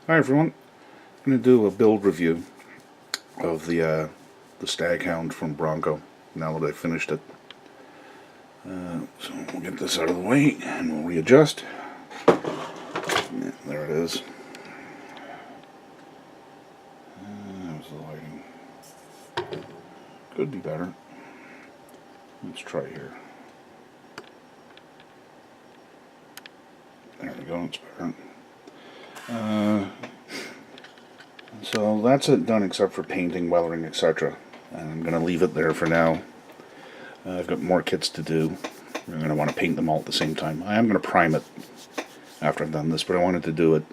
Hi everyone, I'm going to do a build review of the Staghound from Bronco now that I've finished it. So we'll get this out of the way and we'll readjust. Yeah, there it is. How's the lighting? Could be better. Let's try here. There we go, it's better. So that's it done except for painting, weathering, etc. And I'm going to leave it there for now. I've got more kits to do. I'm going to want to paint them all at the same time. I am going to prime it after I've done this, but I wanted to do it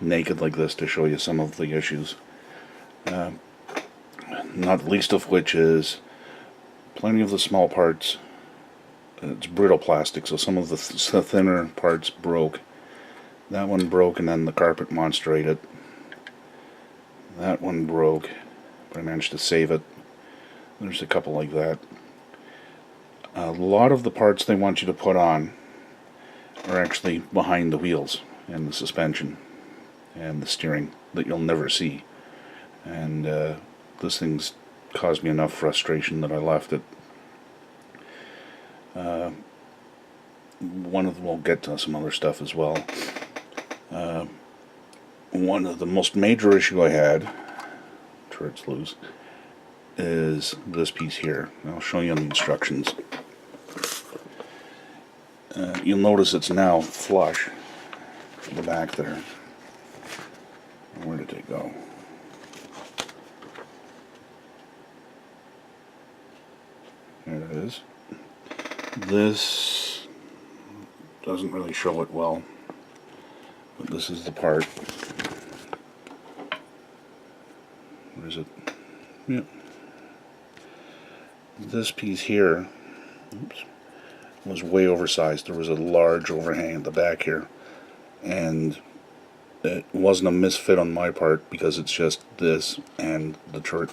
naked like this to show you some of the issues. Not least of which is plenty of the small parts. It's brittle plastic, so some of the thinner parts broke. That one broke and then the carpet monster ate it. That one broke, but I managed to save it. There's a couple like that. A lot of the parts they want you to put on are actually behind the wheels and the suspension and the steering that you'll never see. And this thing's caused me enough frustration that I left it. One of them will get to some other stuff as well. One of the most major issue I had, turret's loose, is this piece here. I'll show you on the instructions. You'll notice it's now flush at the back there. Where did it go? There it is. This doesn't really show it well, but this is the part. Where is it? Yep. This piece here, oops, was way oversized. There was a large overhang at the back here, and it wasn't a misfit on my part because it's just this and the turret,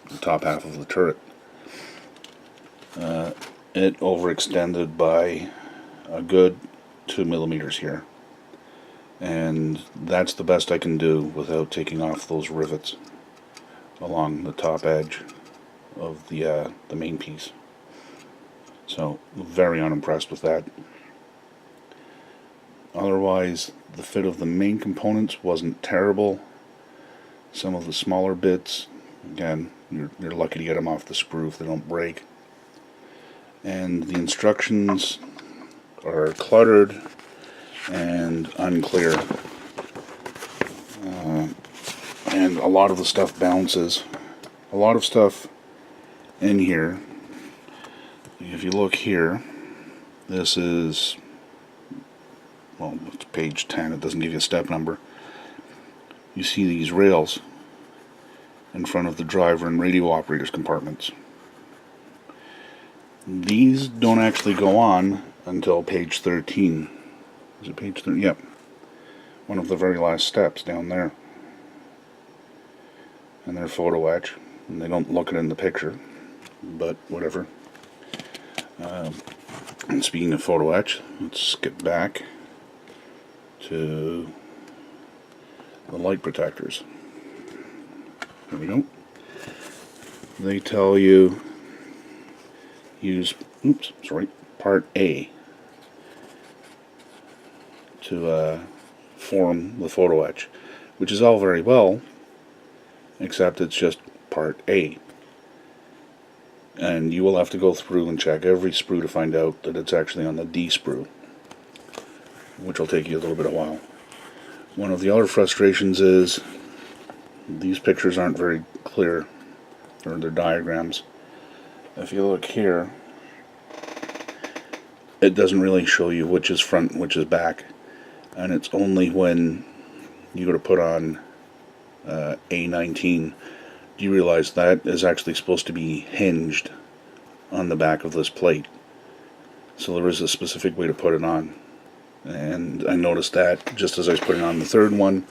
the top half of the turret. It overextended by a good 2 millimeters here, and that's the best I can do without taking off those rivets along the top edge of the main piece. So very unimpressed with that. Otherwise, the fit of the main components wasn't terrible. Some of the smaller bits, again, you're lucky to get them off the sprue if they don't break. And the instructions are cluttered and unclear. And a lot of the stuff bounces. A lot of stuff in here, if you look here, this is, well, it's page 10, it doesn't give you a step number. You see these rails in front of the driver and radio operators compartments. These don't actually go on until page 13. Is it page 13? Yep. One of the very last steps down there. And they're photo etch, and they don't look it in the picture, but whatever. And speaking of photo etch, let's skip back to the light protectors. There we go. They tell you use, part A to form the photo etch, which is all very well, except it's just part A. And you will have to go through and check every sprue to find out that it's actually on the D sprue, which will take you a little bit of while. One of the other frustrations is these pictures aren't very clear, or they're diagrams. If you look here, it doesn't really show you which is front and which is back, and it's only when you go to put on A19 do you realize that is actually supposed to be hinged on the back of this plate. So there is a specific way to put it on, and I noticed that just as I was putting on the third one,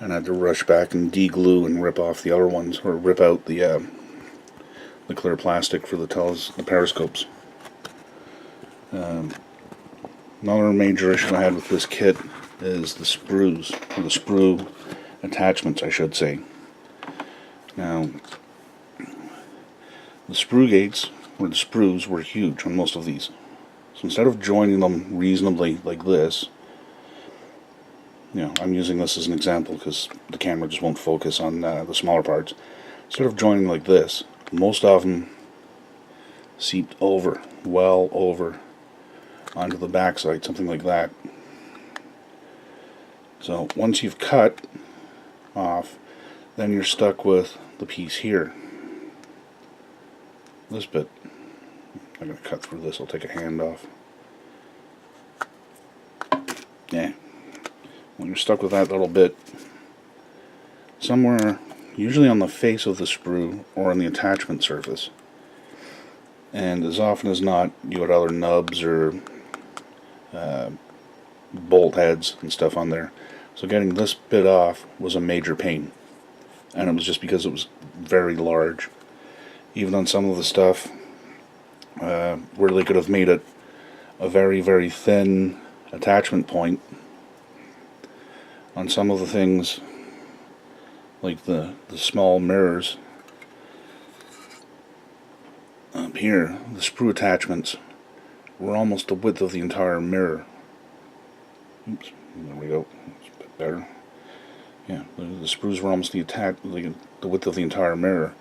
and I had to rush back and de-glue and rip off the other ones, or rip out the clear plastic for the periscopes. Another major issue I had with this kit is the sprues, or the sprue attachments, I should say. Now, the sprue gates, or the sprues, were huge on most of these. So instead of joining them reasonably like this, I'm using this as an example because the camera just won't focus on the smaller parts. Instead of joining like this, most of them seeped over, well over, onto the backside, something like that. So once you've cut off, then you're stuck with the piece here. This bit, I'm going to cut through this, I'll take a hand off. Yeah. When you're stuck with that little bit, somewhere, usually on the face of the sprue or on the attachment surface, and as often as not, you got other nubs or bolt heads and stuff on there. So getting this bit off was a major pain, and it was just because it was very large. Even on some of the stuff where they could have made it a very, very thin attachment point, on some of the things, like the small mirrors up here, the sprue attachments were almost the width of the entire mirror. Oops, there we go. That's a bit better. Yeah, the sprues were almost the width of the entire mirror.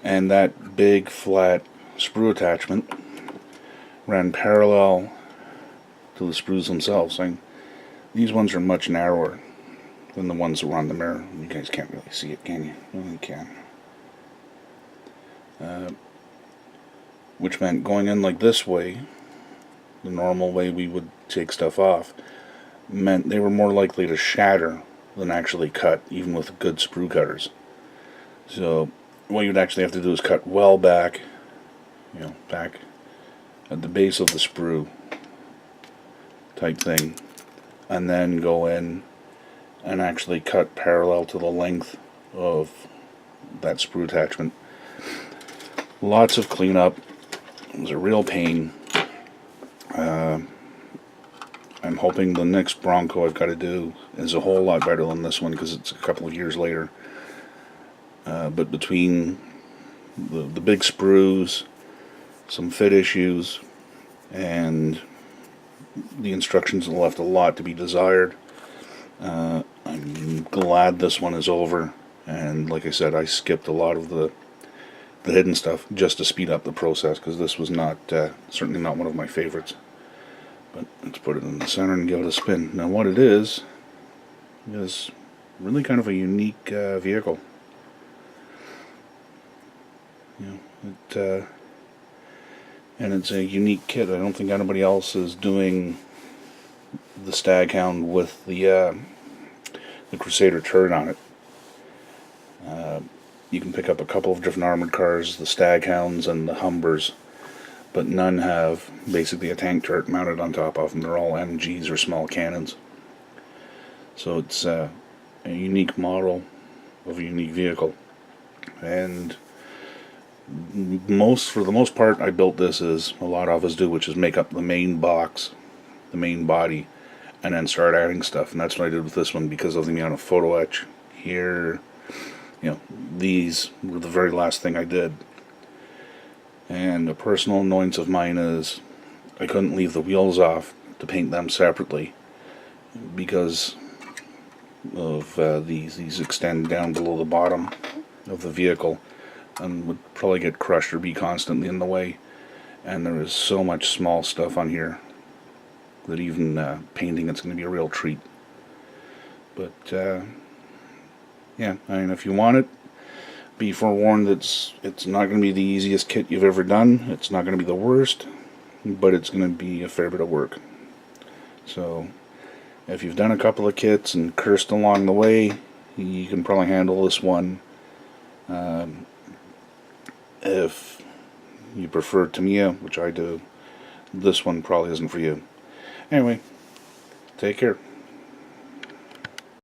And that big flat sprue attachment ran parallel to the sprues themselves. These ones are much narrower than the ones that were on the mirror. You guys can't really see it, can you? No, you can. Which meant going in like this way, the normal way we would take stuff off, meant they were more likely to shatter than actually cut, even with good sprue cutters. So what you'd actually have to do is cut well back, back at the base of the sprue type thing, and then go in and actually cut parallel to the length of that sprue attachment. Lots of cleanup. It was a real pain. I'm hoping the next Bronco I've got to do is a whole lot better than this one because it's a couple of years later. But between the big sprues, some fit issues, and the instructions left a lot to be desired. I'm glad this one is over, and like I said, I skipped a lot of the hidden stuff just to speed up the process because this was not certainly not one of my favorites. But let's put it in the center and give it a spin. Now what it is really kind of a unique vehicle. And it's a unique kit. I don't think anybody else is doing the Staghound with the Crusader turret on it. You can pick up a couple of different armored cars, the Staghounds and the Humbers, but none have basically a tank turret mounted on top of them. They're all MGs or small cannons. So it's a unique model of a unique vehicle. And for the most part, I built this as a lot of us do, which is make up the main box, the main body, and then start adding stuff. And that's what I did with this one because of the amount of photo-etch here. These were the very last thing I did. And a personal annoyance of mine is I couldn't leave the wheels off to paint them separately because of these extend down below the bottom of the vehicle and would probably get crushed or be constantly in the way. And there is so much small stuff on here that even painting it's going to be a real treat. But yeah, I mean, if you want it, be forewarned it's not going to be the easiest kit you've ever done. It's not going to be the worst, but it's going to be a fair bit of work. So if you've done a couple of kits and cursed along the way, you can probably handle this one. If you prefer Tamiya, which I do, this one probably isn't for you. Anyway, take care.